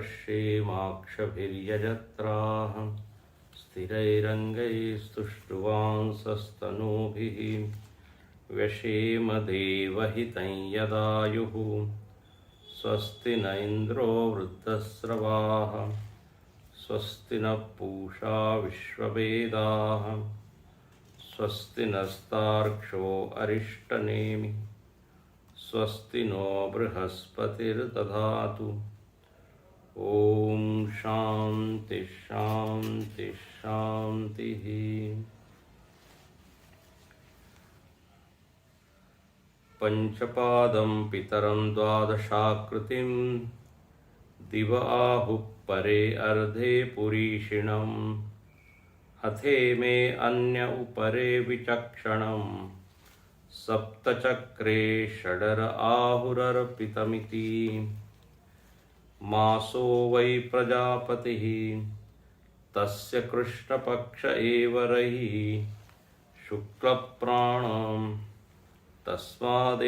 पश्येमाक्षभिर्यजत्राः स्थिरैरङ्गैस्तुष्टुवांसस्तनूभिः व्यशेम देवहितं यदायुः स्वस्ति न इन्द्रो वृद्धस्रवाः स्वस्ति नः पूषा विश्ववेदाः स्वस्ति नस्तार्क्ष्यो अरिष्टनेमि स्वस्ति नो बृहस्पतिर्दधातु। ओम शांति शांति शांति। पंचपादं पितरं द्वादशाकृतिं दिव आहुः परे अर्धे पुरीषिणम् अथे मे अन्य उपरे विचक्षणं सप्तचक्रे षडर आहुरर्पितमिति। मासो वै प्रजापतिः तस्य कृष्णपक्ष एव रयिः शुक्लप्राणं तस्मादेतर्षयः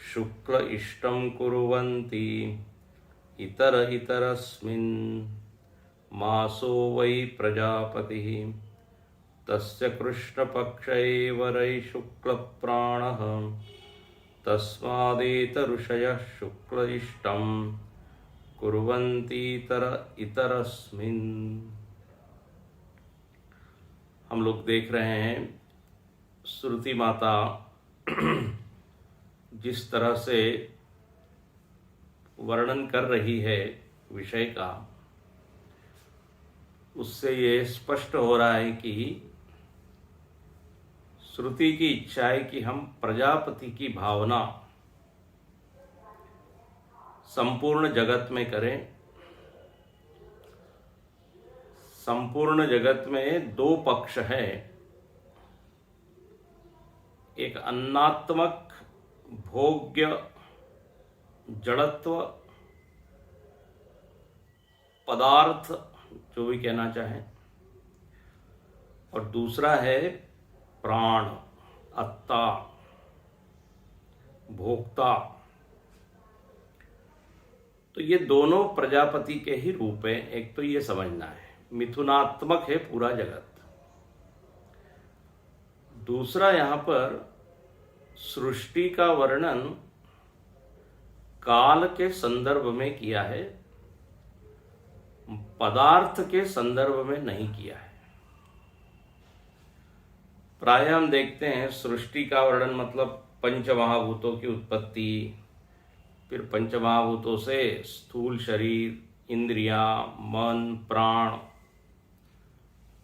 शुक्ल इष्टं कुर्वन्ति इतर इतरस्मिन्। मासो वै प्रजापतिः तस्य कृष्णपक्ष एव रयिः शुक्लप्राणः तस्मादेतऋषयः शुक्ल इष्टं कुर्वन्तीतर इतरस्मिन्। हम लोग देख रहे हैं श्रुति माता जिस तरह से वर्णन कर रही है विषय का, उससे ये स्पष्ट हो रहा है कि श्रुति की इच्छा है कि हम प्रजापति की भावना संपूर्ण जगत में करें। संपूर्ण जगत में दो पक्ष हैं, एक अन्नात्मक भोग्य जड़त्व पदार्थ जो भी कहना चाहें, और दूसरा है प्राण अत्ता भोक्ता। तो ये दोनों प्रजापति के ही रूप हैं। एक तो ये समझना है मिथुनात्मक है पूरा जगत। दूसरा यहाँ पर सृष्टि का वर्णन काल के संदर्भ में किया है, पदार्थ के संदर्भ में नहीं किया है। प्राय हम देखते हैं सृष्टि का वर्णन मतलब पंचमहाभूतों की उत्पत्ति, फिर पंचमहाभूतों से स्थूल शरीर, इंद्रियां, मन, प्राण,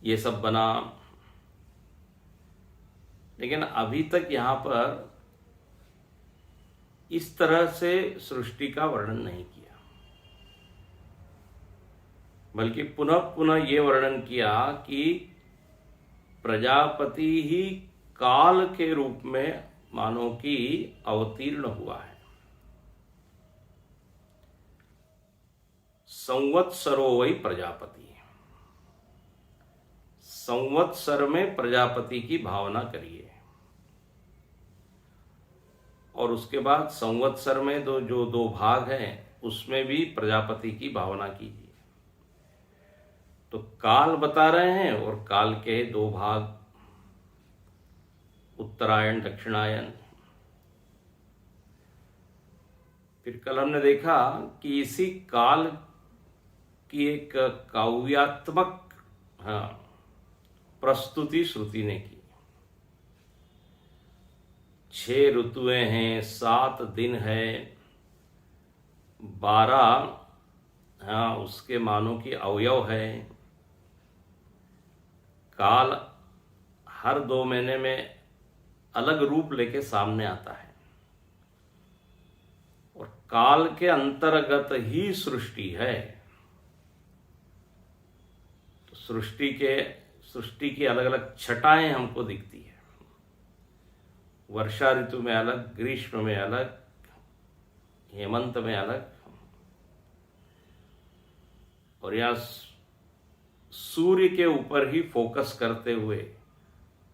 ये सब बना। लेकिन अभी तक यहाँ पर इस तरह से सृष्टि का वर्णन नहीं किया, बल्कि पुनः पुनः ये वर्णन किया कि प्रजापति ही काल के रूप में मानो कि अवतीर्ण हुआ है। संवत्सरो वै प्रजापति, संवत्सर में प्रजापति की भावना करिए। और उसके बाद संवत्सर में जो दो भाग हैं उसमें भी प्रजापति की भावना कीजिए। तो काल बता रहे हैं और काल के दो भाग, उत्तरायण दक्षिणायन। फिर कल हमने देखा कि इसी काल की एक काव्यात्मक प्रस्तुति श्रुति ने की। 6 ऋतुएं हैं, 7 दिन है, 12 उसके मानों की अवयव है। काल हर 2 महीने में अलग रूप लेके सामने आता है और काल के अंतर्गत ही सृष्टि है। तो सृष्टि की अलग अलग छटाएं हमको दिखती है। वर्षा ऋतु में अलग, ग्रीष्म में अलग, हेमंत में अलग। और यहाँ सूर्य के ऊपर ही फोकस करते हुए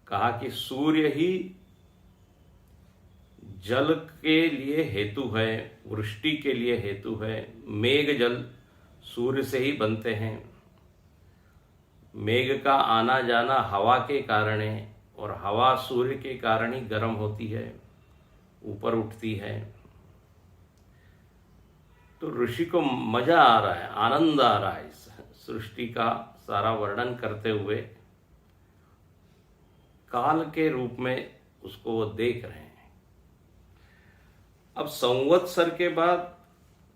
कहा कि सूर्य ही जल के लिए हेतु है, वृष्टि के लिए हेतु है। मेघ जल सूर्य से ही बनते हैं। मेघ का आना जाना हवा के कारण है, और हवा सूर्य के कारण ही गर्म होती है, ऊपर उठती है। तो ऋषि को मजा आ रहा है, आनंद आ रहा है इस सृष्टि का सारा वर्णन करते हुए। काल के रूप में उसको वो देख रहे हैं। अब संवत्सर के बाद,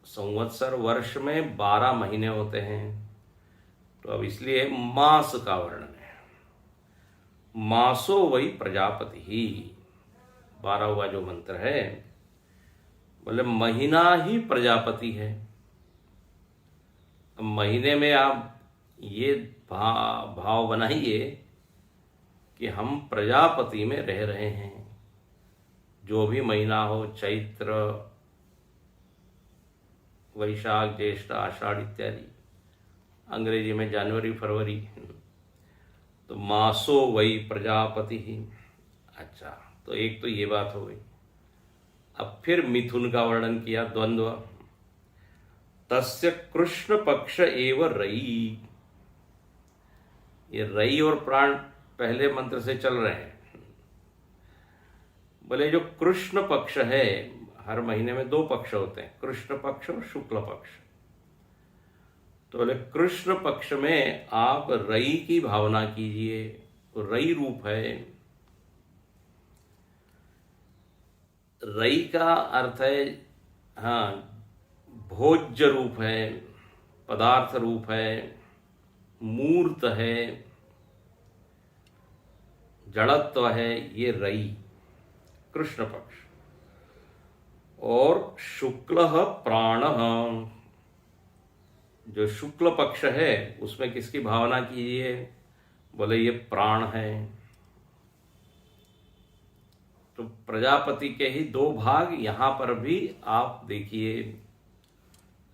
संवत्सर वर्ष में 12 महीने होते हैं, तो अब इसलिए मास का वर्णन है। मासो वही प्रजापति ही, 12वां जो मंत्र है, बोले महीना ही प्रजापति है। अब महीने में आप ये भाव बनाइए कि हम प्रजापति में रह रहे हैं। जो भी महीना हो, चैत्र, वैशाख, ज्येष्ठ, आषाढ़ इत्यादि, अंग्रेजी में जनवरी, फरवरी, तो मासो वही प्रजापति ही। अच्छा, तो एक तो ये बात हो गई। अब फिर मिथुन का वर्णन किया, द्वंद्व। तस्य कृष्ण पक्ष एव रई। ये रई और प्राण पहले मंत्र से चल रहे हैं। बोले जो कृष्ण पक्ष है, हर महीने में 2 पक्ष होते हैं, कृष्ण पक्ष और शुक्ल पक्ष। तो बोले कृष्ण पक्ष में आप रई की भावना कीजिए। तो रई रूप है। रई का अर्थ है, हाँ, भोज्य रूप है, पदार्थ रूप है, मूर्त है, जड़त्व है, ये रई कृष्ण पक्ष। और शुक्ल प्राण, जो शुक्ल पक्ष है उसमें किसकी भावना कीजिए? बोले ये प्राण है। तो प्रजापति के ही 2 भाग यहां पर भी आप देखिए,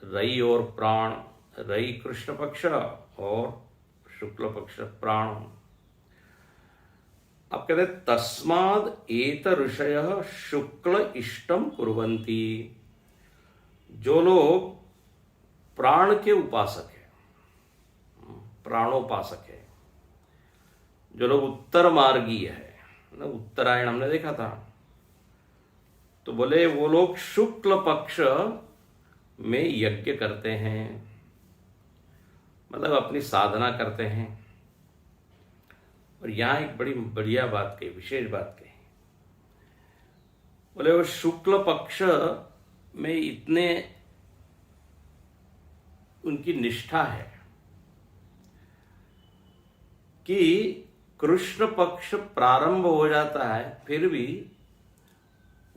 रई और प्राण। रई कृष्ण पक्ष और शुक्ल पक्ष प्राण। अब कहते तस्माद एत ऋषयः शुक्ल इष्टम कुर्वन्ति। जो लोग प्राण के उपासक है, प्राणोपासक है, जो लोग उत्तर मार्गीय है ना, उत्तरायण हमने देखा था, तो बोले वो लोग शुक्ल पक्ष में यज्ञ करते हैं, मतलब अपनी साधना करते हैं। और यहां एक बड़ी बढ़िया बात कही, विशेष बात कही। बोले वो शुक्ल पक्ष में इतने उनकी निष्ठा है कि कृष्ण पक्ष प्रारंभ हो जाता है, फिर भी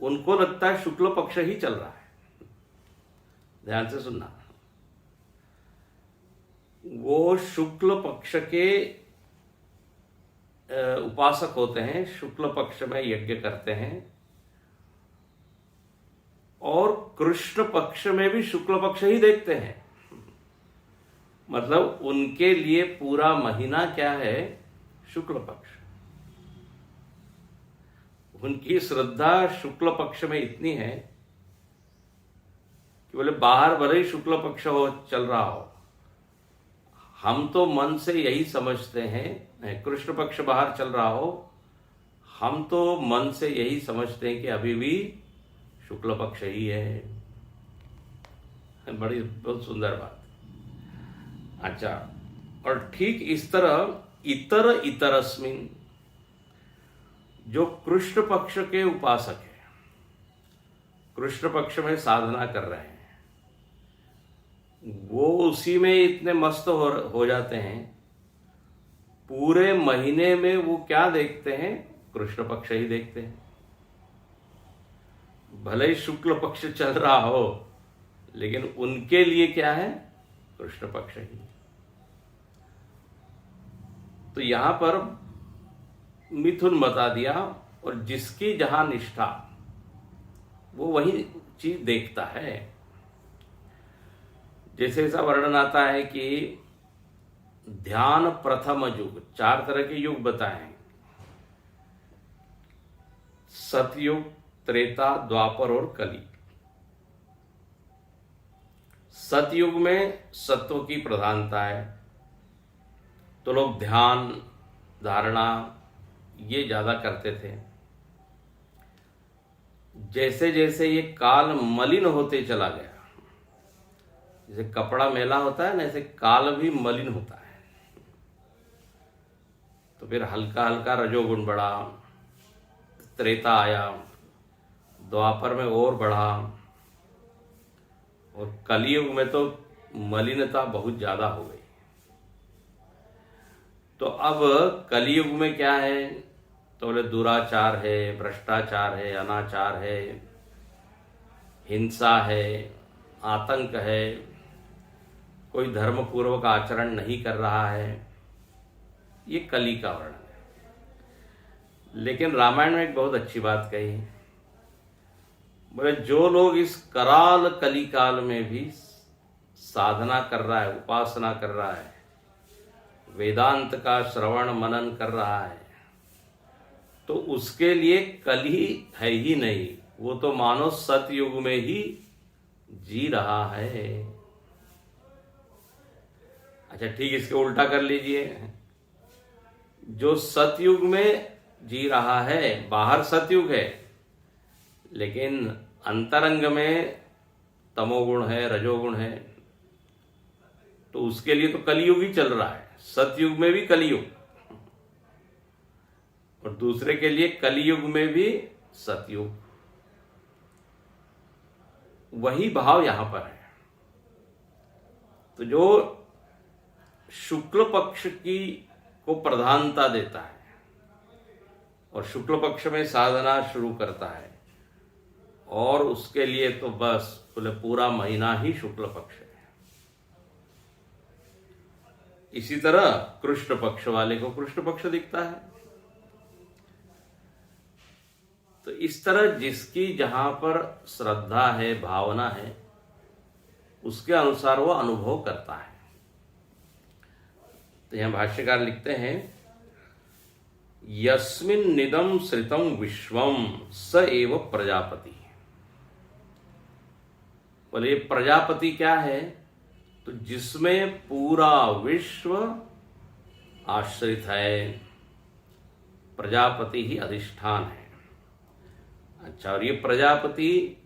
उनको लगता है शुक्ल पक्ष ही चल रहा है। ध्यान से सुनना। वो शुक्ल पक्ष के उपासक होते हैं, शुक्ल पक्ष में यज्ञ करते हैं, और कृष्ण पक्ष में भी शुक्ल पक्ष ही देखते हैं। मतलब उनके लिए पूरा महीना क्या है? शुक्ल पक्ष। उनकी श्रद्धा शुक्ल पक्ष में इतनी है कि बोले बाहर भले ही शुक्ल पक्ष हो, चल रहा हो, हम तो मन से यही समझते हैं, कृष्ण पक्ष बाहर चल रहा हो, हम तो मन से यही समझते हैं कि अभी भी शुक्ल पक्ष ही है। बड़ी बहुत सुंदर बात। अच्छा, और ठीक इस तरह इतर इतरस्मिन, जो कृष्ण पक्ष के उपासक है, कृष्ण पक्ष में साधना कर रहे हैं, वो उसी में इतने मस्त हो जाते हैं, पूरे महीने में वो क्या देखते हैं? कृष्ण पक्ष ही देखते हैं। भले ही शुक्ल पक्ष चल रहा हो, लेकिन उनके लिए क्या है? कृष्ण पक्ष ही। तो यहां पर मिथुन बता दिया, और जिसकी जहां निष्ठा, वो वही चीज देखता है। जैसे ऐसा वर्णन आता है कि ध्यान प्रथम युग, 4 तरह के युग बताएं। सतयुग, त्रेता, द्वापर और कली। सतयुग में सत्व की प्रधानता है, तो लोग ध्यान धारणा ये ज्यादा करते थे। जैसे जैसे ये काल मलिन होते चला गया, जैसे कपड़ा मैला होता है ना, ऐसे काल भी मलिन होता है, तो फिर हल्का हल्का रजोगुण बढ़ा, त्रेता आया, द्वापर में और बढ़ा, और कलियुग में तो मलिनता बहुत ज्यादा हो गई। तो अब कलियुग में क्या है, तो बोले दुराचार है, भ्रष्टाचार है, अनाचार है, हिंसा है, आतंक है, कोई धर्म पूर्वक आचरण नहीं कर रहा है, ये कली का वर्णन है। लेकिन रामायण में एक बहुत अच्छी बात कही, बोले जो लोग इस कराल कली काल में भी साधना कर रहा है, उपासना कर रहा है, वेदांत का श्रवण मनन कर रहा है, तो उसके लिए कली है ही नहीं, वो तो मानो सतयुग में ही जी रहा है। अच्छा ठीक, इसके उल्टा कर लीजिए, जो सतयुग में जी रहा है, बाहर सतयुग है लेकिन अंतरंग में तमोगुण है, रजोगुण है, तो उसके लिए तो कलियुग ही चल रहा है। सतयुग में भी कलियुग और दूसरे के लिए कलियुग में भी सतयुग, वही भाव यहां पर है। तो जो शुक्ल पक्ष की को प्रधानता देता है और शुक्ल पक्ष में साधना शुरू करता है, और उसके लिए तो बस बोले पूरा महीना ही शुक्ल पक्ष है। इसी तरह कृष्ण पक्ष वाले को कृष्ण पक्ष दिखता है। तो इस तरह जिसकी जहां पर श्रद्धा है, भावना है, उसके अनुसार वो अनुभव करता है। तो यहां भाष्यकार लिखते हैं, यस्मिन् निदं श्रितं विश्वम स एव प्रजापति। बोले प्रजापति क्या है, तो जिसमें पूरा विश्व आश्रित है, प्रजापति ही अधिष्ठान है। अच्छा, और ये प्रजापति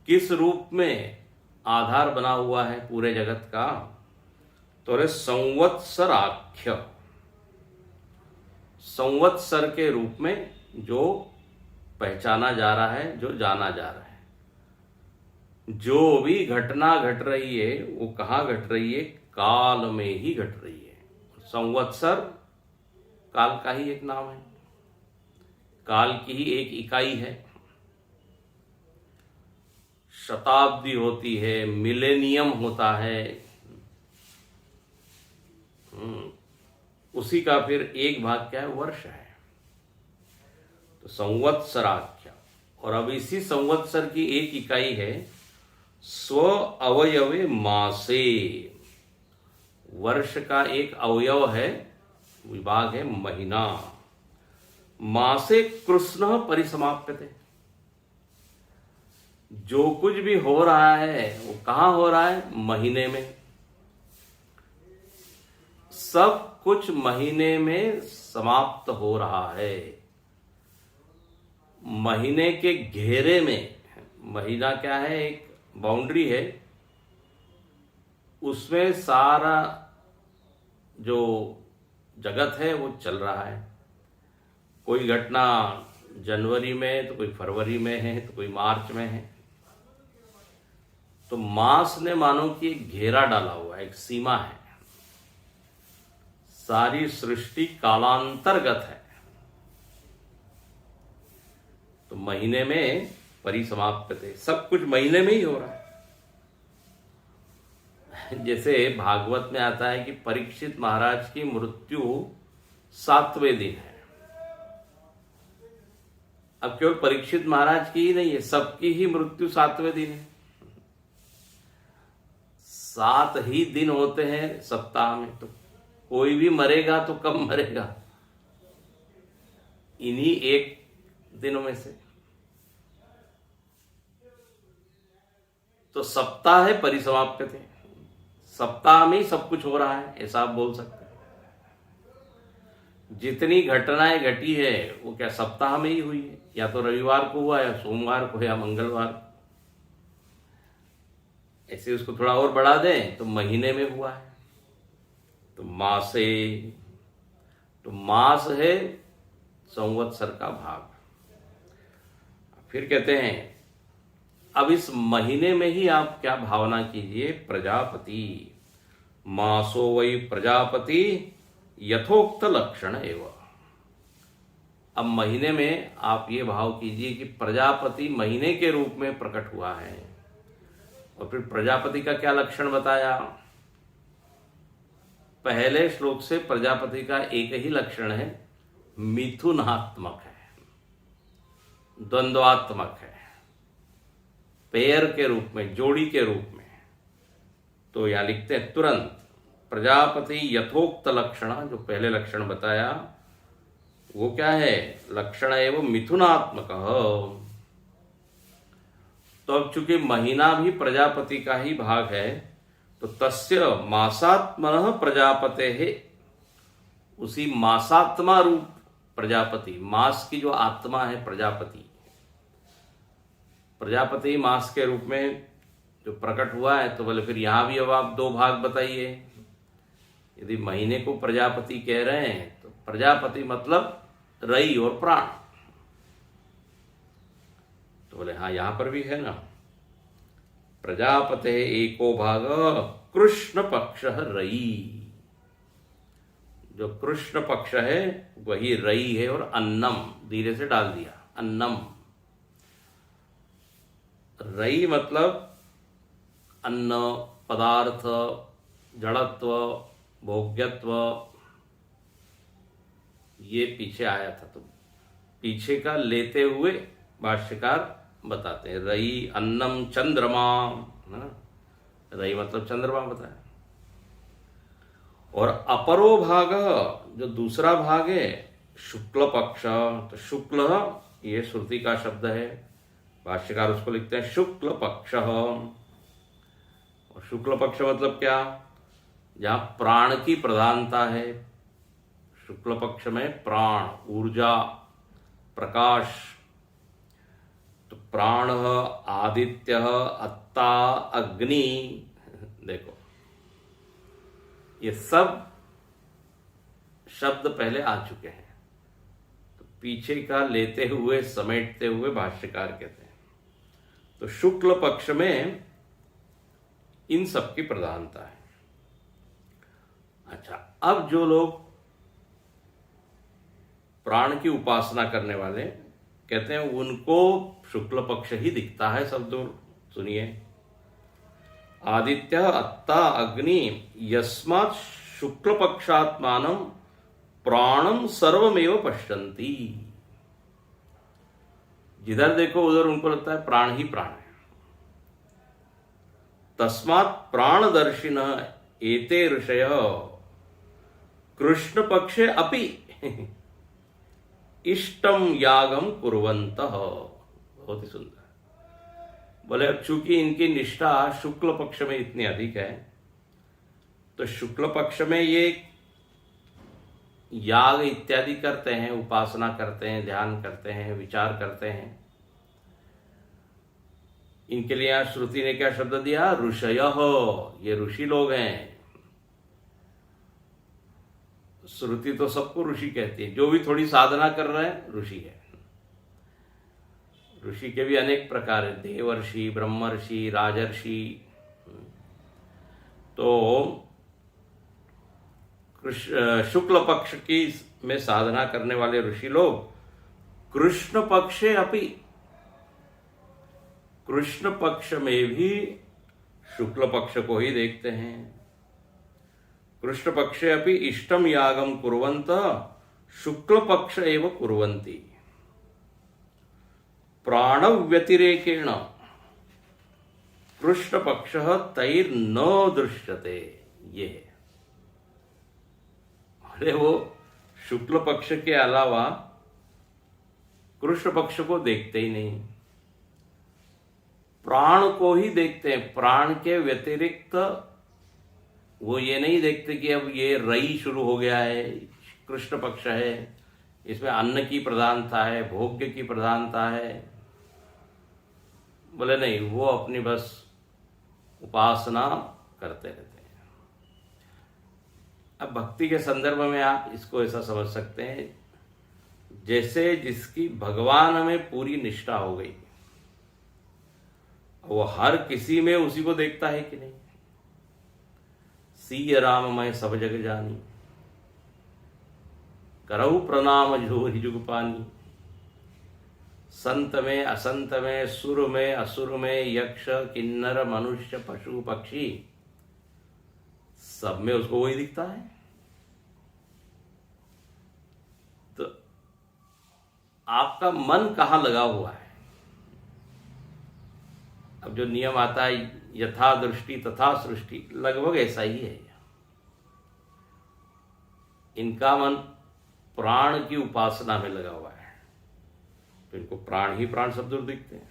किस रूप में आधार बना हुआ है पूरे जगत का, तो रे संवत्सराख्य, संवत्सर के रूप में जो पहचाना जा रहा है, जो जाना जा रहा है। जो भी घटना घट रही है वो कहाँ घट रही है, काल में ही घट रही है। संवत्सर काल का ही एक नाम है, काल की ही एक इकाई है। शताब्दी होती है, मिलेनियम होता है, उसी का फिर एक भाग क्या है, वर्ष है। तो संवत्सराख्य, और अब इसी संवत्सर की एक इकाई है स्व अवयवे मासे। वर्ष का एक अवयव है, विभाग है महीना। मासे कृष्ण परिसमाप्यते, जो कुछ भी हो रहा है वो कहाँ हो रहा है, महीने में। सब कुछ महीने में समाप्त हो रहा है। महीने के घेरे में, महीना क्या है, एक बाउंड्री है, उसमें सारा जो जगत है वो चल रहा है। कोई घटना जनवरी में, तो कोई फरवरी में है, तो कोई मार्च में है। तो मास ने मानो कि एक घेरा डाला हुआ है, एक सीमा है। सारी सृष्टि कालांतर्गत है, तो महीने में परिसमाप्यते, सब कुछ महीने में ही हो रहा है। जैसे भागवत में आता है कि परीक्षित महाराज की मृत्यु 7वें दिन है। अब केवल परीक्षित महाराज की ही नहीं है, सबकी ही मृत्यु 7वें दिन है। 7 ही दिन होते हैं सप्ताह में, तो कोई भी मरेगा तो कब मरेगा, इन्हीं एक दिनों में से। तो सप्ताह है परिसमाप्य थे, सप्ताह में ही सब कुछ हो रहा है, ऐसा आप बोल सकते हैं। जितनी घटनाएं घटी है वो क्या सप्ताह में ही हुई है, या तो रविवार को हुआ, या सोमवार को, या मंगलवार को। ऐसे उसको थोड़ा और बढ़ा दें तो महीने में हुआ है। तो मासे, तो मास है संवत्सर का भाग। फिर कहते हैं अब इस महीने में ही आप क्या भावना कीजिए, प्रजापति, मासो वै प्रजापति यथोक्त लक्षण एवं। अब महीने में आप ये भाव कीजिए कि प्रजापति महीने के रूप में प्रकट हुआ है। और फिर प्रजापति का क्या लक्षण बताया? पहले श्लोक से प्रजापति का एक ही लक्षण है, मिथुनात्मक है, द्वंद्वात्मक है, पेयर के रूप में, जोड़ी के रूप में। तो यहां लिखते हैं तुरंत, प्रजापति यथोक्त लक्षण, जो पहले लक्षण बताया वो क्या है? लक्षण एवं मिथुनात्मक। तो अब चूंकि महीना भी प्रजापति का ही भाग है, तो तस्य मासात्मनः प्रजापते है, उसी मासात्मा रूप प्रजापति, मास की जो आत्मा है प्रजापति, प्रजापति मास के रूप में जो प्रकट हुआ है। तो बोले फिर यहां भी अब आप दो भाग बताइए। यदि महीने को प्रजापति कह रहे हैं तो प्रजापति मतलब रई और प्राण। तो बोले हाँ, यहां पर भी है ना, प्रजापते एको भाग कृष्ण पक्ष रई। जो कृष्ण पक्ष है वही रई है, और अन्नम धीरे से डाल दिया, अन्नम। रई मतलब अन्न, पदार्थ, जड़त्व, भोग्यत्व, ये पीछे आया था। तो पीछे का लेते हुए भाष्यकार बताते हैं, रई अन्नम चंद्रमा, है ना, रई मतलब चंद्रमा बताया। और अपरो भाग, जो दूसरा भाग है, शुक्ल पक्ष। तो शुक्ल ये श्रुति का शब्द है, भाष्यकार उसको लिखते हैं शुक्ल पक्ष। और शुक्ल पक्ष मतलब क्या? जहां प्राण की प्रधानता है, शुक्ल पक्ष में प्राण, ऊर्जा, प्रकाश। तो प्राण, आदित्य, अत्ता, अग्नि, देखो ये सब शब्द पहले आ चुके हैं। तो पीछे का लेते हुए, समेटते हुए भाष्यकार कहते हैं। तो शुक्ल पक्ष में इन सब की प्रधानता है। अच्छा, अब जो लोग प्राण की उपासना करने वाले कहते हैं उनको शुक्ल पक्ष ही दिखता है। सब दूर सुनिए, आदित्य, अत्ता, अग्नि, यस्मात् शुक्ल पक्षात्मानं प्राणम सर्वमेव पश्यन्ति। जिधर देखो उधर उनको लगता है प्राण ही प्राण है। तस्मात् प्राणदर्शिनः एते ऋषयः कृष्ण पक्षे अपि इष्टम यागम कुर्वन्तः। बहुत ही सुंदर। बोले अब चूंकि इनकी निष्ठा शुक्ल पक्ष में इतनी अधिक है, तो शुक्ल पक्ष में ये याग इत्यादि करते हैं, उपासना करते हैं, ध्यान करते हैं, विचार करते हैं। इनके लिए यहां श्रुति ने क्या शब्द दिया? ऋषयः, ये ऋषि लोग हैं। श्रुति तो सबको ऋषि कहती है, जो भी थोड़ी साधना कर रहे हैं ऋषि है। ऋषि के भी अनेक प्रकार है, देवर्षि, ब्रह्मर्षि, राजर्षि। तो शुक्ल पक्ष की में साधना करने वाले ऋषि लोग कृष्ण पक्षे अपि, कृष्ण पक्ष में भी शुक्ल पक्ष को ही देखते हैं। कृष्ण पक्षे अपि इष्टम यागम कुर्वन्तः शुक्ल पक्ष एव कुर्वन्ति। प्राण व्यतिरेकेण कृष्ण पक्ष तैर न दृश्यते। ये अरे वो शुक्ल पक्ष के अलावा कृष्ण पक्ष को देखते ही नहीं, प्राण को ही देखते हैं। प्राण के व्यतिरिक्त वो ये नहीं देखते कि अब ये रई शुरू हो गया है, कृष्ण पक्ष है, इसमें अन्न की प्रधानता है, भोग्य की प्रधानता है। बोले नहीं, वो अपनी बस उपासना करते रहते हैं। अब भक्ति के संदर्भ में आप इसको ऐसा समझ सकते हैं, जैसे जिसकी भगवान में पूरी निष्ठा हो गई, वो हर किसी में उसी को देखता है कि नहीं। सीय राम मैं सब जग जानी, करहु प्रणाम जोरि जुग पानी। संत में असंत में, सुर में असुर में, यक्ष किन्नर मनुष्य पशु पक्षी, सब में उसको वही दिखता है। तो आपका मन कहाँ लगा हुआ है? अब जो नियम आता है यथा दृष्टि तथा सृष्टि, लगभग ऐसा ही है। इनका मन प्राण की उपासना में लगा हुआ है, तो इनको प्राण ही प्राण सब दूर दिखते हैं।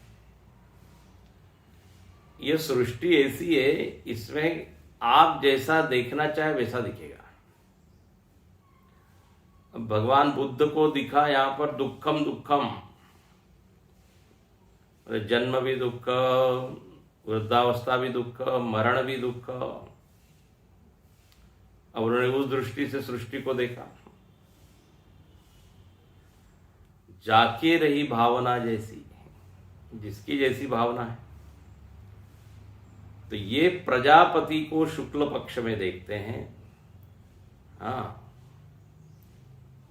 यह सृष्टि ऐसी है, इसमें आप जैसा देखना चाहे वैसा दिखेगा। अब भगवान बुद्ध को दिखा यहां पर दुखम दुखम, जन्म भी दुख, वृद्धावस्था भी दुख, मरण भी दुख। अब उन्होंने उस दृष्टि से सृष्टि को देखा। जाके रही भावना जैसी, जिसकी जैसी भावना है। तो ये प्रजापति को शुक्ल पक्ष में देखते हैं, हाँ,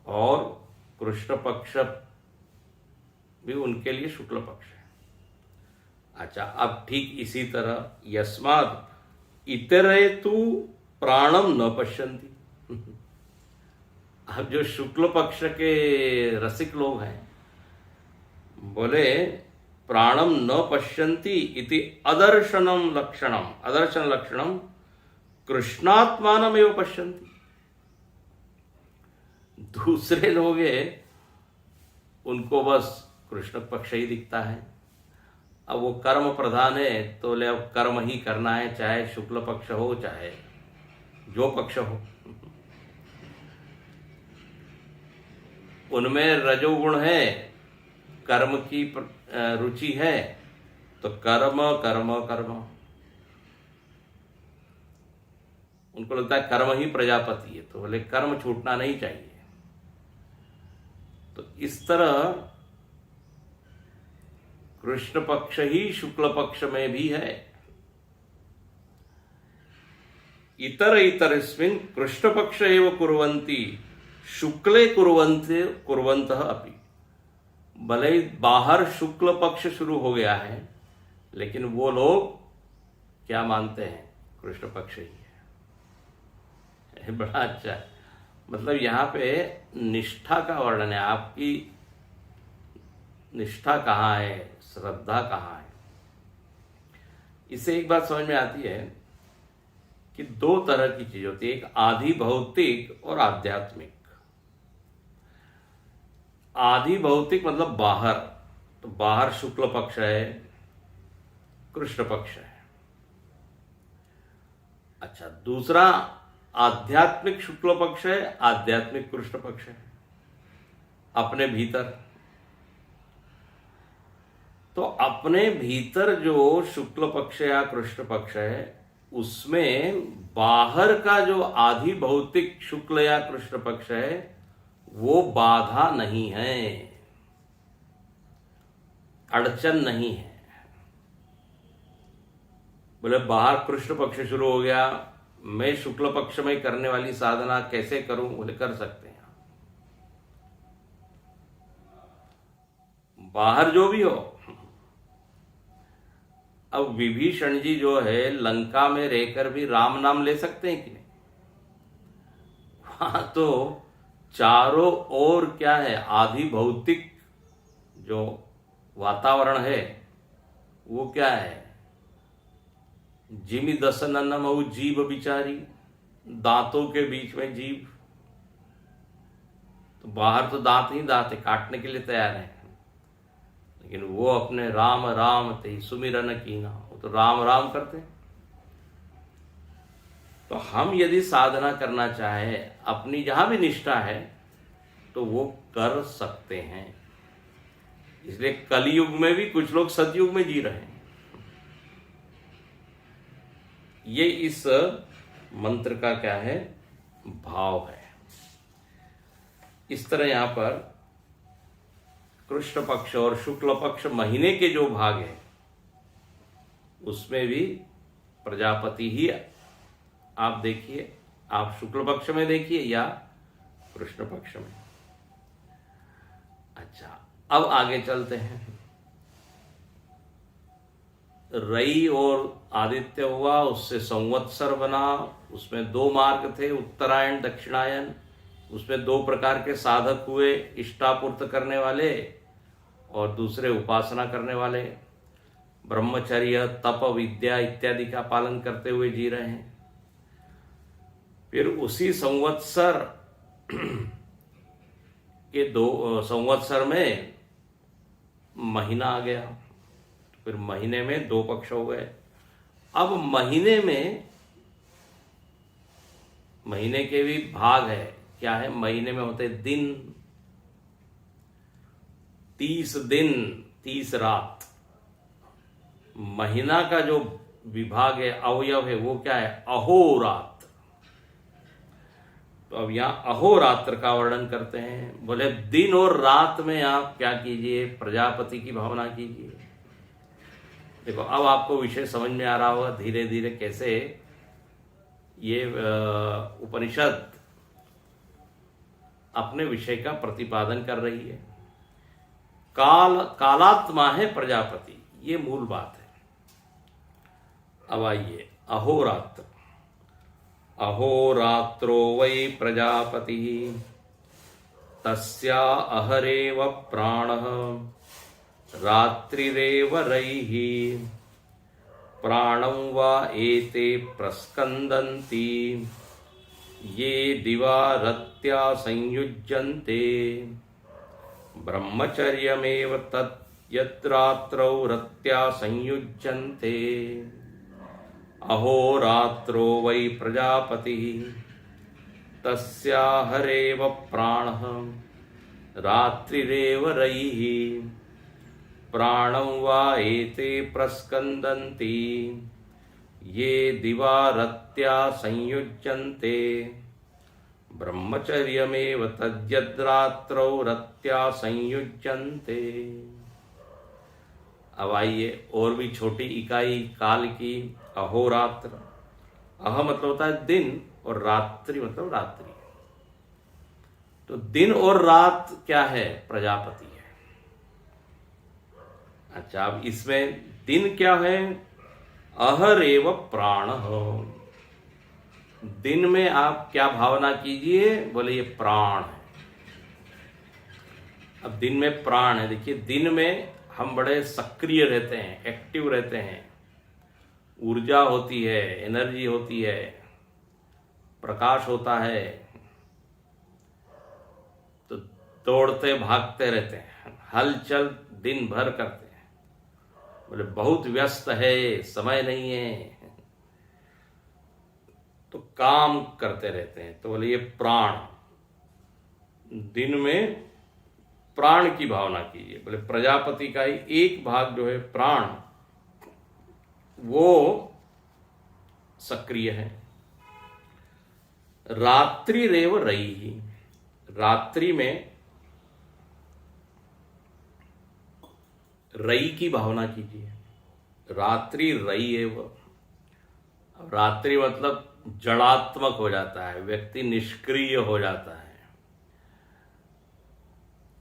और कृष्ण पक्ष भी उनके लिए शुक्ल पक्ष है। अच्छा, अब ठीक इसी तरह यस्मात् इतरे तु प्राणम न पश्यन्ति। अब जो शुक्ल पक्ष के रसिक लोग हैं, बोले प्राणम न पश्यन्ति इति अदर्शनम लक्षणम, अदर्शन लक्षणम कृष्णात्मानम एव पश्यन्ति। दूसरे लोग हैं, उनको बस कृष्ण पक्ष ही दिखता है। अब वो कर्म प्रधान है, तो ले अब कर्म ही करना है, चाहे शुक्ल पक्ष हो चाहे जो पक्ष हो। उनमें रजोगुण है, कर्म की रुचि है, तो कर्म कर्म कर्म, उनको लगता है कर्म ही प्रजापति है, तो बोले कर्म छूटना नहीं चाहिए। तो इस तरह कृष्ण पक्ष ही शुक्ल पक्ष में भी है। इतर इतरस्मिन् कृष्ण पक्ष एव कुर्वन्ति शुक्ले कुर्वन्तः अपि। भले ही बाहर शुक्ल पक्ष शुरू हो गया है, लेकिन वो लोग क्या मानते हैं? कृष्ण पक्ष ही है। बड़ा अच्छा है। मतलब यहाँ पे निष्ठा का वर्णन है, आपकी निष्ठा कहाँ है, श्रद्धा कहाँ है। इससे एक बात समझ में आती है कि दो तरह की चीज होती है, एक आधि भौतिक और आध्यात्मिक। आधि भौतिक मतलब बाहर, तो बाहर शुक्ल पक्ष है, कृष्ण पक्ष है। अच्छा, दूसरा आध्यात्मिक शुक्ल पक्ष है, आध्यात्मिक कृष्ण पक्ष है अपने भीतर। तो अपने भीतर जो शुक्ल पक्ष या कृष्ण पक्ष है, उसमें बाहर का जो आधि भौतिक शुक्ल या कृष्ण पक्ष है वो बाधा नहीं है, अड़चन नहीं है। बोले बाहर कृष्ण पक्ष शुरू हो गया, मैं शुक्ल पक्ष में करने वाली साधना कैसे करूं? बोले कर सकते हैं। बाहर जो भी हो, अब विभीषण जी जो है लंका में रहकर भी राम नाम ले सकते हैं कि नहीं? वहां तो चारों ओर क्या है, आधि भौतिक जो वातावरण है वो क्या है, जिमि दसन मऊ जीव बिचारी, दांतों के बीच में जीव। तो बाहर तो दांत ही दांत है, काटने के लिए तैयार है। लेकिन वो अपने राम राम ते सुमिरन कीना, वो तो राम राम करते। तो हम यदि साधना करना चाहे, अपनी जहां भी निष्ठा है तो वो कर सकते हैं। इसलिए कलयुग में भी कुछ लोग सतयुग में जी रहे हैं। ये इस मंत्र का क्या है, भाव है। इस तरह यहां पर कृष्ण पक्ष और शुक्ल पक्ष महीने के जो भाग हैं उसमें भी प्रजापति ही, आप देखिए, आप शुक्ल पक्ष में देखिए या कृष्ण पक्ष में। अच्छा, अब आगे चलते हैं। रई और आदित्य हुआ, उससे संवत्सर बना, उसमें 2 मार्ग थे, उत्तरायण दक्षिणायन। उसमें 2 प्रकार के साधक हुए, इष्टापूर्त करने वाले और दूसरे उपासना करने वाले। ब्रह्मचर्य, तप, विद्या इत्यादि का पालन करते हुए जी रहे हैं। फिर उसी संवत्सर के 2 संवत्सर में महीना आ गया, फिर महीने में 2 पक्ष हो गए। अब महीने के भी भाग है। क्या है, महीने में होते दिन, 30 दिन 30 रात। महीना का जो विभाग है, अवयव है, वो क्या है, अहोरात्र। तो अब यहां अहोरात्र का वर्णन करते हैं। बोले दिन और रात में आप क्या कीजिए, प्रजापति की भावना कीजिए। देखो, अब आपको विषय समझ में आ रहा होगा धीरे धीरे कैसे ये उपनिषद अपने विषय का प्रतिपादन कर रही है। कालात्मा है प्रजापति, ये मूल बात है। अब आइए, अहोरात्र। अहोरात्रो वै प्रजापति तस्या अहरेव प्राणः रात्रिरेव रैः प्राणं वा एते प्रस्कन्दन्ति ये दिवा रत्या संयुज्यन्ते ब्रह्मचर्यमेव तत् यत्रात्रौ रत्या संयुज्यन्ते अहोरात्रो वै प्रजापतिः तस्या हरेव प्राणः रात्रिरेव रैः प्राणं वा एते प्रस्कन्दन्ति ये दिवा रत्या संयुज्यन्ते ब्रह्मचर्यमेव तद्यद्रात्रौ रत्या संयुज्यन्ते। अब आइए, और भी छोटी इकाई काल की, अहोरात्र। अह मतलब होता है दिन और रात्रि मतलब रात्रि। तो दिन और रात क्या है, प्रजापति है। अच्छा, अब इसमें दिन क्या है, अहरेव प्राण हो। दिन में आप क्या भावना कीजिए, बोले ये प्राण है। अब दिन में प्राण है। देखिए, दिन में हम बड़े सक्रिय रहते हैं, एक्टिव रहते हैं, ऊर्जा होती है, एनर्जी होती है, प्रकाश होता है, तो दौड़ते भागते रहते हैं, हलचल दिन भर करते हैं। बोले बहुत व्यस्त है, समय नहीं है, तो काम करते रहते हैं। तो बोले ये प्राण, दिन में प्राण की भावना कीजिए। बोले प्रजापति का ही एक भाग जो है प्राण, वो सक्रिय है। रात्रि रेव रई, रात्रि में रई की भावना कीजिए। रात्रि रई एव। रात्रि मतलब जड़ात्मक हो जाता है, व्यक्ति निष्क्रिय हो जाता है।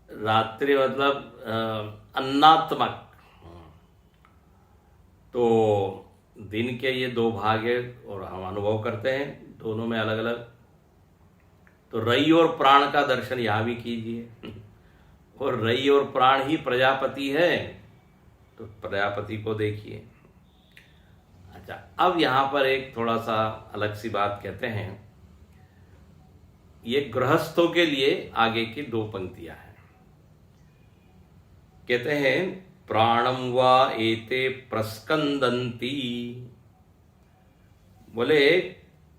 रात्रि मतलब अन्नात्मक। तो दिन के ये 2 भाग है और हम अनुभव करते हैं दोनों में अलग अलग। तो रई और प्राण का दर्शन यहां भी कीजिए। और रई और प्राण ही प्रजापति है, तो प्रजापति को देखिए। अच्छा, अब यहां पर एक थोड़ा सा अलग सी बात कहते हैं। ये गृहस्थों के लिए आगे की 2 पंक्तियां हैं। कहते हैं प्राणम वा एते प्रस्कंदंती। बोले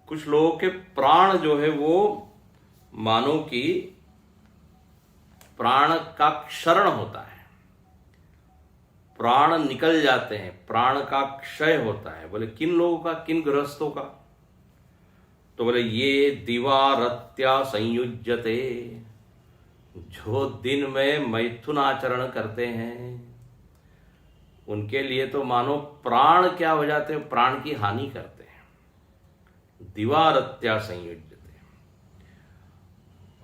कुछ लोगों के प्राण जो है वो मानो कि प्राण का क्षरण होता है, प्राण निकल जाते हैं, प्राण का क्षय होता है। बोले किन लोगों का, किन गृहस्थों का? तो बोले ये दिवारत्या संयुज्यते, जो दिन में मैथुन आचरण करते हैं उनके लिए तो मानो प्राण क्या हो जाते हैं, प्राण की हानि करते हैं। दिवारत्या संयुज्यते।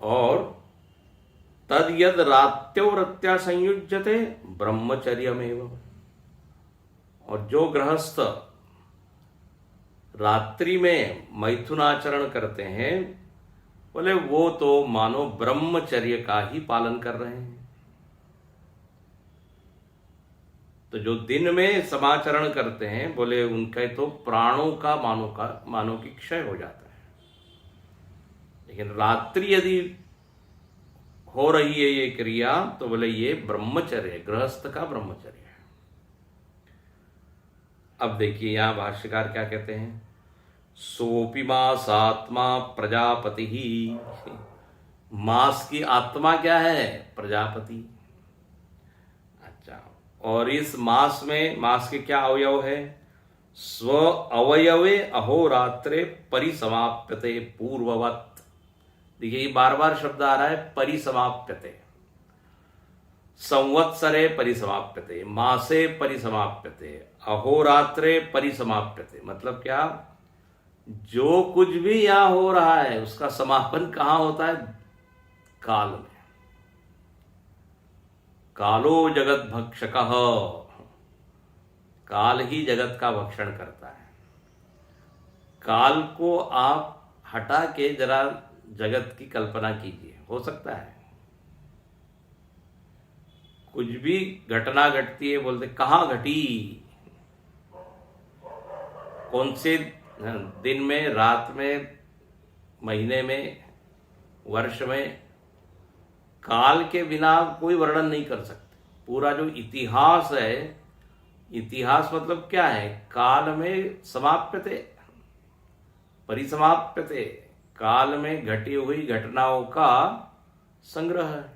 और तद यद रात्योरत्या संयुज्यते ब्रह्मचर्यमेव। और जो गृहस्थ रात्रि में मैथुनाचरण करते हैं, बोले वो तो मानो ब्रह्मचर्य का ही पालन कर रहे हैं। तो जो दिन में समाचरण करते हैं, बोले उनका तो प्राणों का मानो की क्षय हो जाता है। लेकिन रात्रि यदि हो रही है ये क्रिया, तो बोले ये ब्रह्मचर्य, गृहस्थ का ब्रह्मचर्य है। अब देखिए यहां भाष्यकार क्या कहते हैं, सोपि मासात्मा प्रजापति ही। मास की आत्मा क्या है? प्रजापति। अच्छा, और इस मास में, मास के क्या अवयव है? स्व अवयवे अहोरात्रे परिसमाप्यते पूर्ववत। देखिए ये बार बार शब्द आ रहा है, परिसमाप्यते। संवत्सरे परिसमाप्यते, मासे परिसमाप्यते, अहोरात्रे परिसमाप्यते। मतलब क्या? जो कुछ भी यहां हो रहा है उसका समापन कहां होता है? काल में। कालो जगत भक्षकः, काल ही जगत का भक्षण करता है। काल को आप हटा के जरा जगत की कल्पना कीजिए, हो सकता है कुछ भी घटना घटती है, बोलते कहां घटी, कौन से दिन में, रात में, महीने में, वर्ष में। काल के बिना कोई वर्णन नहीं कर सकते। पूरा जो इतिहास है, इतिहास मतलब क्या है? काल में समाप्यते, परिसमाप्यते, काल में घटी हुई घटनाओं का संग्रह है।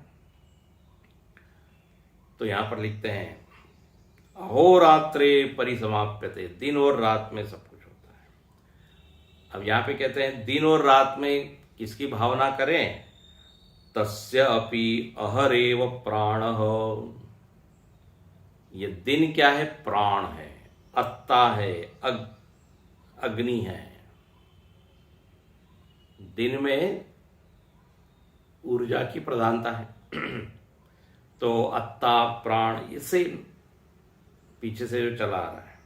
तो यहां पर लिखते हैं अहोरात्रे परिसमाप्यते, दिन और रात में सब कुछ होता है। अब यहां पे कहते हैं दिन और रात में किसकी भावना करें? तस्य अपि अहरेव प्राणः। ये दिन क्या है? प्राण है, अत्ता है, अग्नि है। दिन में ऊर्जा की प्रधानता है तो अत्ता, प्राण, इससे पीछे से जो चला आ रहा है।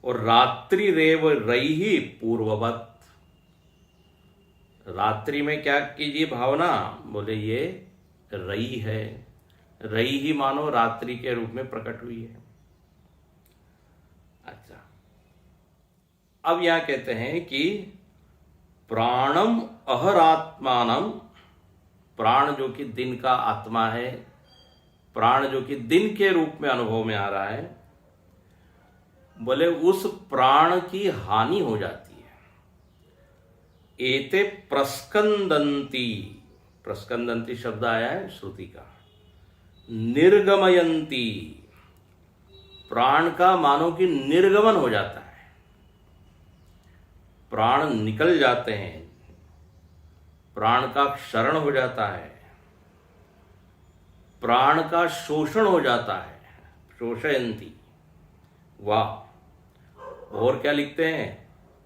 और रात्रि रेव रई पूर्ववत। रात्रि में क्या कीजिए भावना? बोले ये रई है, रई ही मानो रात्रि के रूप में प्रकट हुई है। अच्छा, अब यहां कहते हैं कि प्राणम अहरात्मानम, प्राण जो कि दिन का आत्मा है, प्राण जो कि दिन के रूप में अनुभव में आ रहा है, बोले उस प्राण की हानि हो जाती है। एते प्रस्कंदंती, प्रस्कंदंती शब्द आया है श्रुति का। निर्गमयंती, प्राण का मानो कि निर्गमन हो जाता है, प्राण निकल जाते हैं, प्राण का क्षरण हो जाता है, प्राण का शोषण हो जाता है। शोषयंती, वाह। और क्या लिखते हैं?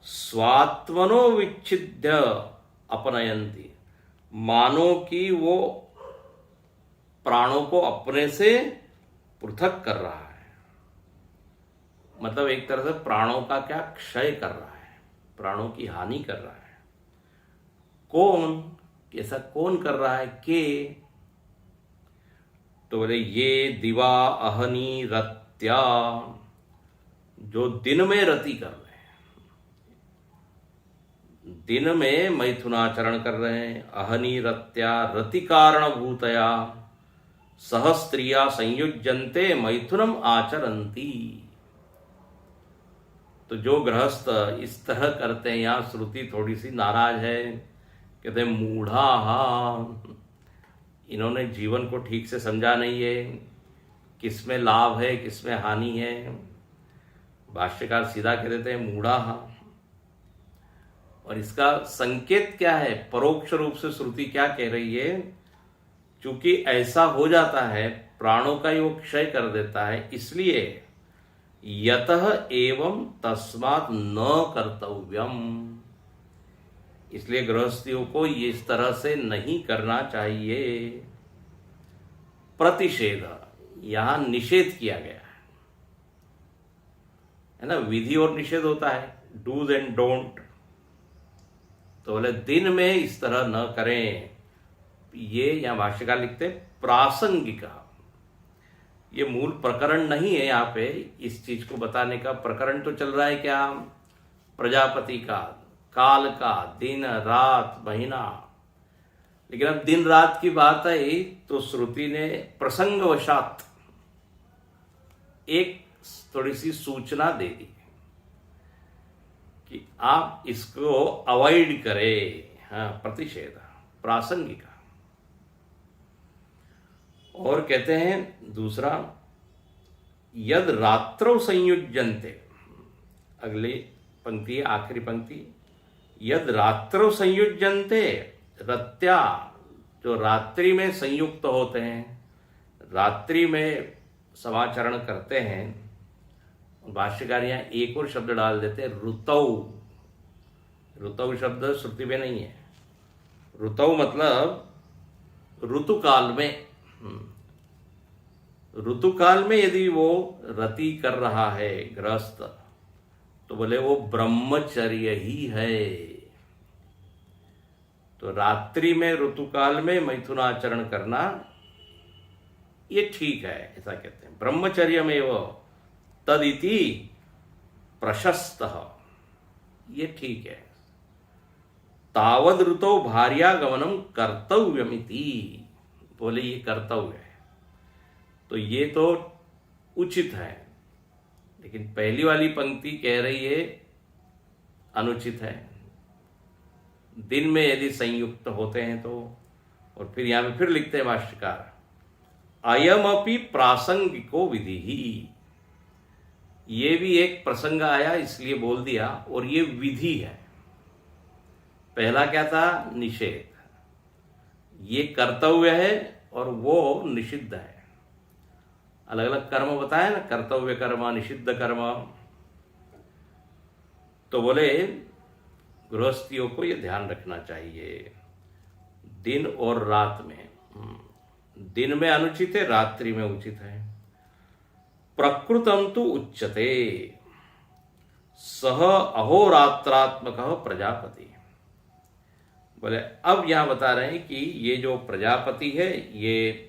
स्वात्मनो विच्छिद्य अपनयंती, मानो कि वो प्राणों को अपने से पृथक कर रहा है। मतलब एक तरह से प्राणों का क्या? क्षय कर रहा है, प्राणों की हानि कर रहा है। कौन? ऐसा कौन कर रहा है? के? तो बोले ये दिवा अहनी रत्या, जो दिन में रति कर रहे हैं, दिन में मैथुनाचरण कर रहे हैं। अहनी रत्या रति कारण भूतया सह स्त्रिया संयुज्यन्ते मैथुनम आचरन्ति। तो जो गृहस्थ इस तरह करते हैं, यहाँ श्रुति थोड़ी सी नाराज है, कहते हैं मूढ़ा, इन्होंने जीवन को ठीक से समझा नहीं है, किसमें लाभ है किसमें हानि है। भाष्यकार सीधा कह देते हैं मूढ़ा। और इसका संकेत क्या है, परोक्ष रूप से श्रुति क्या कह रही है, चूंकि ऐसा हो जाता है, प्राणों का ही वो क्षय कर देता है, इसलिए यतः एवं तस्मात् न कर्तव्यम, इसलिए गृहस्थियों को इस तरह से नहीं करना चाहिए। प्रतिषेध, यहां निषेध किया गया है ना, विधि और निषेध होता है, डूज एंड डोंट। तो बोले दिन में इस तरह न करें। ये यहां भाष्यकार लिखते प्रासंगिक, ये मूल प्रकरण नहीं है। यहाँ पे इस चीज को बताने का प्रकरण तो चल रहा है क्या, प्रजापति का, काल का, दिन रात महीना। लेकिन अब दिन रात की बात आई तो श्रुति ने प्रसंगवशात एक थोड़ी सी सूचना दे दी कि आप इसको अवॉइड करें। हाँ, प्रतिषेध प्रासंगिक। और कहते हैं दूसरा, यद रात्रौ संयुज्यन्ते, अगली पंक्ति आखिरी पंक्ति, यद रात्रौ संयुज्यन्ते, रत्या, जो रात्रि में संयुक्त होते हैं, रात्रि में समाचरण करते हैं। भाष्यकार यहाँ एक और शब्द डाल देते हैं, ऋतौ। ऋतौ शब्द श्रुति में नहीं है। ऋतौ मतलब ऋतुकाल में। ऋतुकाल में यदि वो रति कर रहा है गृहस्थ, तो बोले वो ब्रह्मचर्य ही है। तो रात्रि में ऋतुकाल में मैथुनाचरण करना ये ठीक है, ऐसा कहते हैं। ब्रह्मचर्य में वो तदिति प्रशस्त, ये ठीक है। तावद ऋतौ भार्यागमनम कर्तव्यमिति, बोले ये कर्तव्य है, तो ये तो उचित है। लेकिन पहली वाली पंक्ति कह रही है अनुचित है, दिन में यदि संयुक्त होते हैं तो। और फिर यहां पे फिर लिखते हैं भाष्यकार, अयमपि प्रासंगिको विधि ही, ये भी एक प्रसंग आया इसलिए बोल दिया, और ये विधि है। पहला क्या था, निषेध, ये कर्तव्य है और वो निषिद्ध है। अलग अलग कर्म बताया ना, कर्तव्य कर्म, निषिद्ध कर्म। तो बोले गृहस्थियों को ये ध्यान रखना चाहिए, दिन और रात में। दिन में अनुचित है, रात्रि में उचित है। प्रकृतम तो उच्यते सह अहोरात्रात्मक प्रजापति। बोले अब यहां बता रहे हैं कि ये जो प्रजापति है ये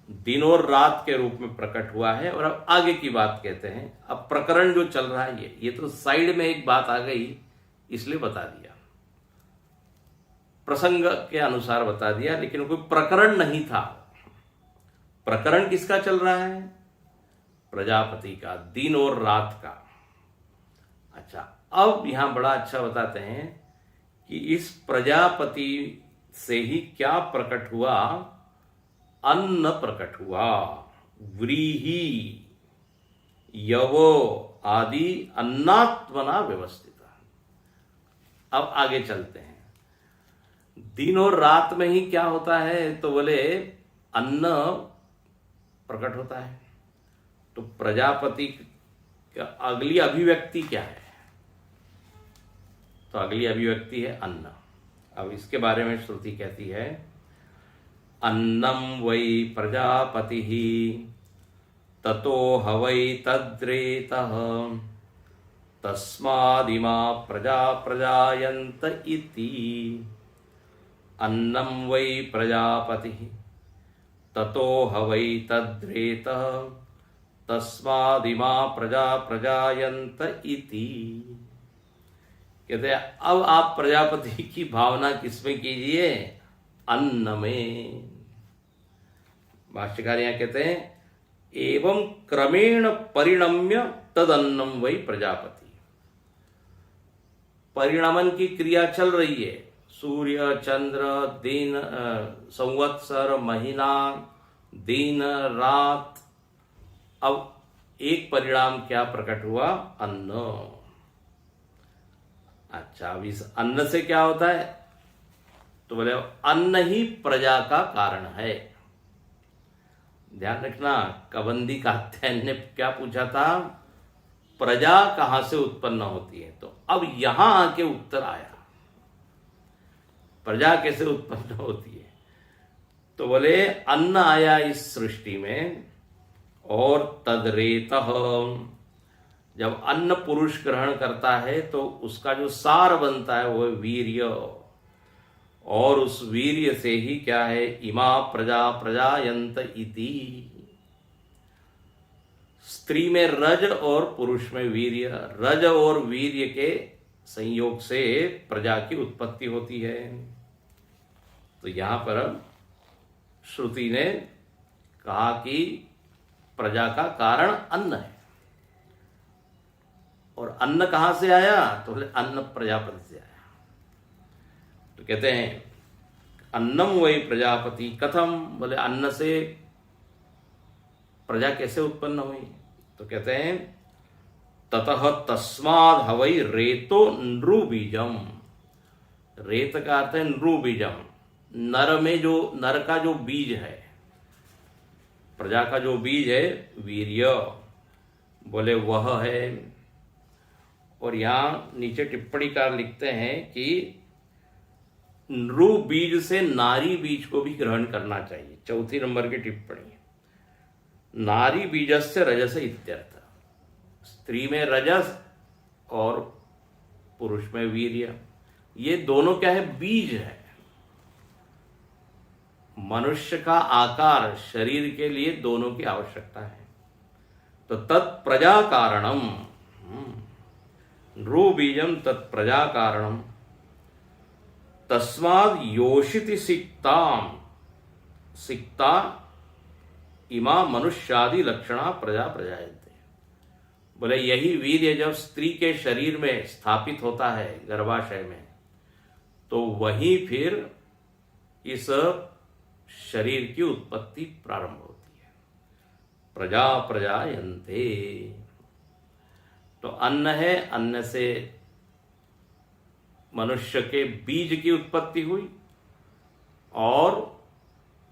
दिन और रात के रूप में प्रकट हुआ है। और अब आगे की बात कहते हैं। अब प्रकरण जो चल रहा है ये तो साइड में एक बात आ गई इसलिए बता दिया, प्रसंग के अनुसार बता दिया, लेकिन कोई प्रकरण नहीं था। प्रकरण किसका चल रहा है, प्रजापति का, दिन और रात का। अच्छा, अब यहां बड़ा अच्छा बताते हैं कि इस प्रजापति से ही क्या प्रकट हुआ, अन्न प्रकट हुआ। व्रीहि यवो आदि अन्नात्मना व्यवस्थित। अब आगे चलते हैं। दिन और रात में ही क्या होता है, तो बोले अन्न प्रकट होता है। तो प्रजापति का अगली अभिव्यक्ति क्या है, तो अगली अभिव्यक्ति है अन्न। अब इसके बारे में श्रुति कहती है, अन्नम वै प्रजापति ततो हवै तद्रेतः तस्मादिमा प्रजा प्रजायन्त इति। अन्नम वै प्रजापति ततो हवै तद्रेतः तस्मादिमा प्रजा प्रजायन्त इति। कहते हैं अब आप प्रजापति की भावना किसमें कीजिए, अन्न में। भाष्यकार यहाँ कहते हैं एवं क्रमेण परिणम्य तदन्नम वही प्रजापति। परिणमन की क्रिया चल रही है, सूर्य, चंद्र, दिन, संवत्सर, महीना, दिन, रात। अब एक परिणाम क्या प्रकट हुआ? अन्न। अच्छा, अब इस अन्न से क्या होता है? तो बोले अन्न ही प्रजा का कारण है। ध्यान रखना, कबंदी कात्यायन ने क्या पूछा था? प्रजा कहां से उत्पन्न होती है? तो अब यहां आके उत्तर आया, प्रजा कैसे उत्पन्न होती है? तो बोले अन्न आया इस सृष्टि में, और तदरेतः, जब अन्न पुरुष ग्रहण करता है तो उसका जो सार बनता है वो है वीर्य, और उस वीर्य से ही क्या है? इमा प्रजा प्रजायन्त इति। स्त्री में रज और पुरुष में वीर्य, रज और वीर्य के संयोग से प्रजा की उत्पत्ति होती है। तो यहां पर श्रुति ने कहा कि प्रजा का कारण अन्न है। और अन्न कहां से आया? तो बोले अन्न प्रजापति से आया। तो कहते हैं अन्नम वही प्रजापति कथम, बोले अन्न से प्रजा कैसे उत्पन्न हुई? तो कहते हैं ततः तस्माद हवै रेतो नृबीजम। रेत का अर्थ है नृबीजम, नर में जो, नर का जो बीज है, प्रजा का जो बीज है वीर्य, बोले वह है। और यहां नीचे टिप्पणीकार लिखते हैं कि नृ बीज से नारी बीज को भी ग्रहण करना चाहिए। चौथी नंबर की टिप्पणी, नारी बीजस्य रजस इत्यर्थ। स्त्री में रजस और पुरुष में वीर्य, ये दोनों क्या है? बीज है। मनुष्य का आकार, शरीर के लिए दोनों की आवश्यकता है। तो तत्प्रजा कारणम, नृ बीजम तत्प्रजा कारणम, तस्माद योषिति सिक्ताम, सिक्ता इमा मनुष्यादि लक्षणा प्रजा प्रजायन्ते। बोले यही वीर्य जब स्त्री के शरीर में स्थापित होता है गर्भाशय में, तो वहीं फिर इस शरीर की उत्पत्ति प्रारंभ होती है। प्रजा प्रजायन्ते, तो अन्न है, अन्न से मनुष्य के बीज की उत्पत्ति हुई और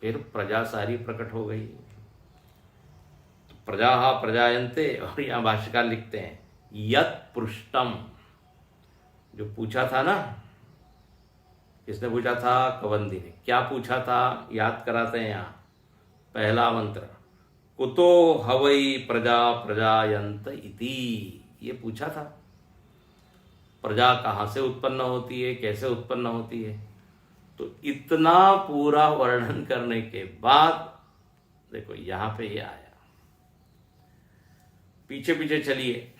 फिर प्रजा सारी प्रकट हो गई। तो प्रजा प्रजायन्ते। और यहां भाष्यकार लिखते हैं यत पृष्टम, जो पूछा था ना, किसने पूछा था? कबंदी ने। क्या पूछा था? याद कराते हैं यहां, पहला मंत्र, कुतो हवै प्रजा प्रजायन्त इति, ये पूछा था। प्रजा कहां से उत्पन्न होती है, कैसे उत्पन्न होती है? तो इतना पूरा वर्णन करने के बाद देखो यहां पे ये आया। पीछे पीछे चलिए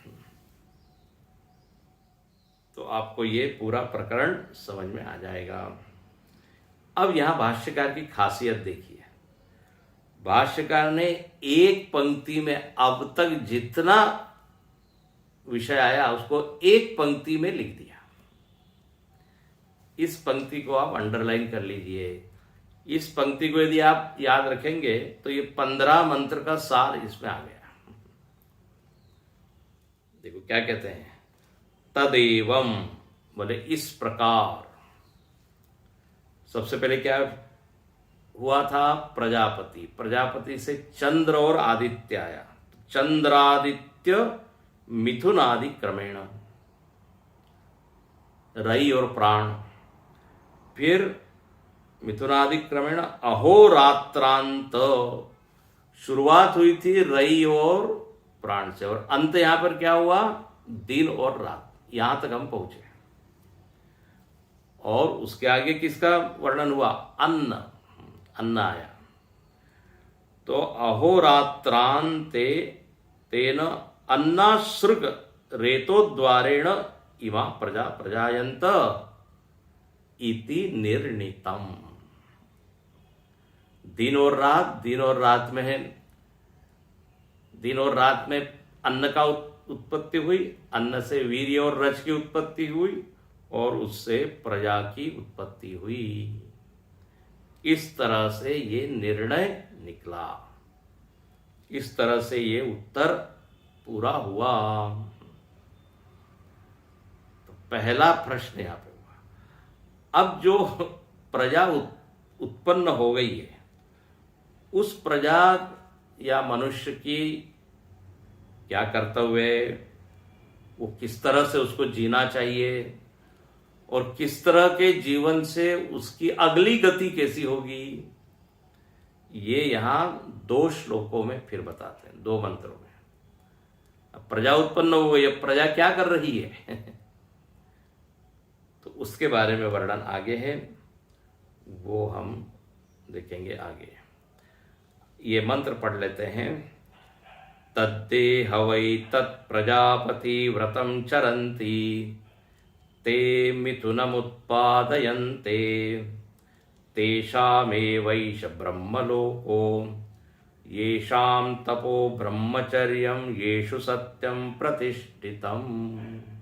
तो आपको ये पूरा प्रकरण समझ में आ जाएगा। अब यहां भाष्यकार की खासियत देखिए। भाष्यकार ने एक पंक्ति में अब तक जितना विषय आया उसको एक पंक्ति में लिख दिया। इस पंक्ति को आप अंडरलाइन कर लीजिए। इस पंक्ति को यदि आप याद रखेंगे तो ये 15 मंत्र का सार इसमें आ गया। देखो क्या कहते हैं, तदेवम, बोले इस प्रकार। सबसे पहले क्या हुआ था? प्रजापति, प्रजापति से चंद्र और आदित्य आया। चंद्रादित्य मिथुनादि क्रमेण, रई और प्राण, फिर मिथुनादि क्रमेण अहोरात्रांत, शुरुआत हुई थी रई और प्राण से, और अंत यहां पर क्या हुआ? दिन और रात। यहां तक हम पहुंचे। और उसके आगे किसका वर्णन हुआ? अन्न, अन्न आया। तो अहोरात्रांते तेन अन्नासृग रेतोद्वारेण इमा प्रजा प्रजायन्त इति निर्णीतम। दिन और रात, दिन और रात में है, दिन और रात में अन्न का उत्पत्ति हुई, अन्न से वीर्य और रज की उत्पत्ति हुई और उससे प्रजा की उत्पत्ति हुई। इस तरह से ये निर्णय निकला, इस तरह से ये उत्तर पूरा हुआ। तो पहला प्रश्न यहां पे हुआ। अब जो प्रजा उत्पन्न हो गई है, उस प्रजा या मनुष्य की क्या कर्तव्य है, वो किस तरह से उसको जीना चाहिए और किस तरह के जीवन से उसकी अगली गति कैसी होगी, ये यहां 2 श्लोकों में फिर बताते हैं, 2 मंत्रों में। अब प्रजा उत्पन्न हो गई, अब प्रजा क्या कर रही है तो उसके बारे में वर्णन आगे है, वो हम देखेंगे आगे। ये मंत्र पढ़ लेते हैं। तद्दे हवै तत्प्रजापति व्रतं चरन्ति ते मिथुनमुत्पादयन्ते तेषामेवैष ब्रह्मलोको येषां तपो ब्रह्मचर्यं येषु सत्यं प्रतिष्ठितम्।